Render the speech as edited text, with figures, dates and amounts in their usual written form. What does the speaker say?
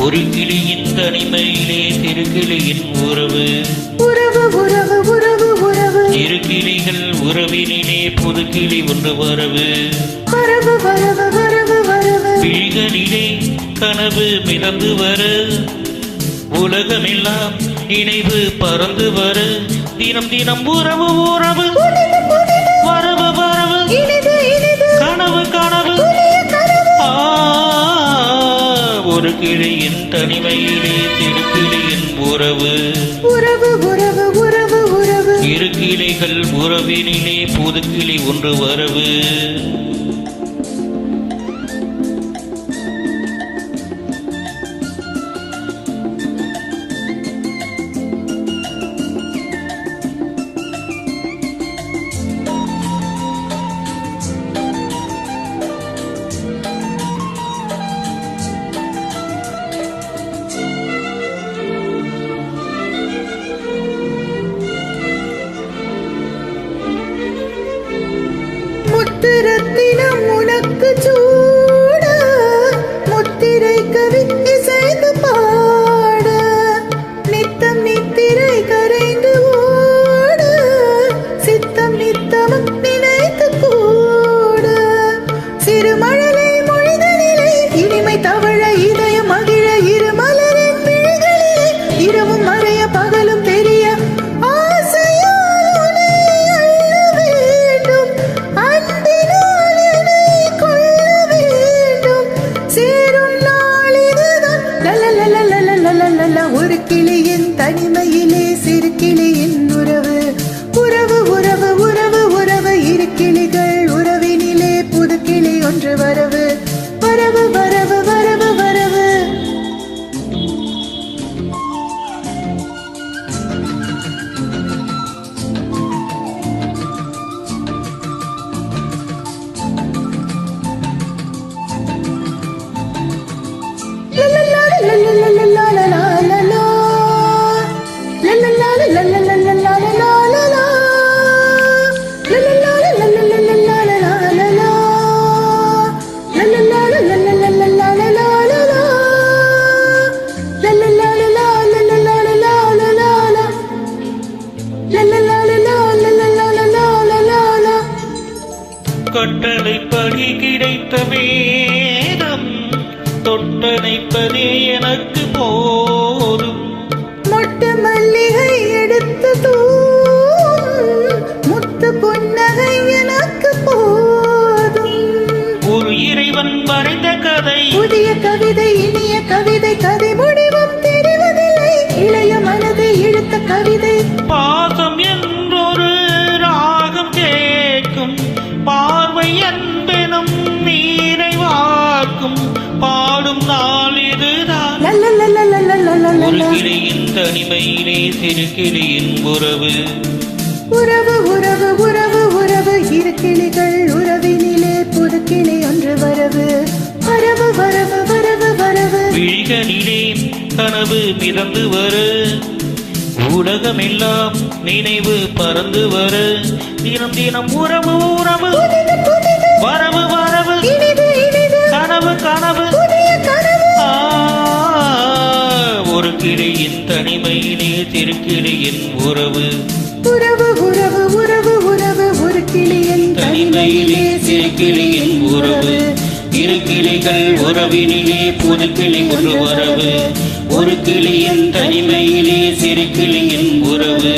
ஒரு கிளியின் தனிமையிலே திருக்கிளியின் உறவு உறவு உறவு உறவு உறவு இரு கிளிகள் உறவினிலே புது கிளி ஒன்று வரவு வரவு வரவு வரவு வரவு விழிகளிலே கனவு மிதந்து வர உலகமெல்லாம் நினைவு பறந்து வர தினம் தினம் உறவு உறவு வரவு வரவு கனவு கனவு ஒரு கிளியின் தனிமையிலே திருக்கிளியின் உறவு உறவு உறவு உறவு உறவு இரு கிளிகள் உறவினிலே புது கிளி ஒன்று வரவு முத்திரத்தினம் உனக்கு சூட முத்திரை கவி இசைந்து பாட நித்தம் நித்திரை கரைந்து ஓட சித்தம் நித்தமும் நினைத்து கூட சிறுமழலை மொழிதலிலே இனிமை தவழ இதயம் மகிழ இரு மலரின் பிழைகளிலே இரவும் மறைய பகலும் தெரிய ஒரு கிளியின் தனிமையிலே சிறு கிளியின் உறவு உறவு உறவு உறவு உறவு இரு கிளிகள் உறவினிலே புது கிளி ஒன்று வரவு வரவு வரவு வரவு வரவு கட்டளைப்படி கிடைத்த வேதம் தொட்டனைப்பதே எனக்கு போதும் மொட்டு மல்லிகை எடுத்து முத்து புன்னகை எனக்கு போதும் ஒரு இறைவன் வரைந்த கதை புதிய கவிதை இனிய கவிதை கதை முடிவும் தெரிவதில்லை இளைய மனதை இழுத்த கவிதை பாசம் என்றொரு ராகம் கேட்கும் பார்வை என்பெனும் நீரை வாக்கும் பாடும் நாள் இதுதான் ஒரு கிளியின் தனிமையிலே சிறு கிளியின் உறவு உறவு உறவு உறவு உறவு இரு கிளிகள் உறவினிலே புது கிளி ஒன்று வரவு வரவு வரவு வரவு வரவு விழிகளிலே கனவு மிதந்து வர உலகமெல்லாம் நினைவு பறந்து வர தினம் தினம் உறவு உறவு வரவு வரவு கனவு கனவு ஒரு கிளியின் தனிமையிலே திருக்கிளியின் உறவு உறவு உறவு உறவு உறவு ஒரு கிளியின் தனிமையிலே திருக்கிளியின் உறவு இரு கிளிகள் உறவினிலே புது கிளி ஒன்று வரவு ஒரு கிளியின் தனிமையிலே சிறு கிளியின் உறவு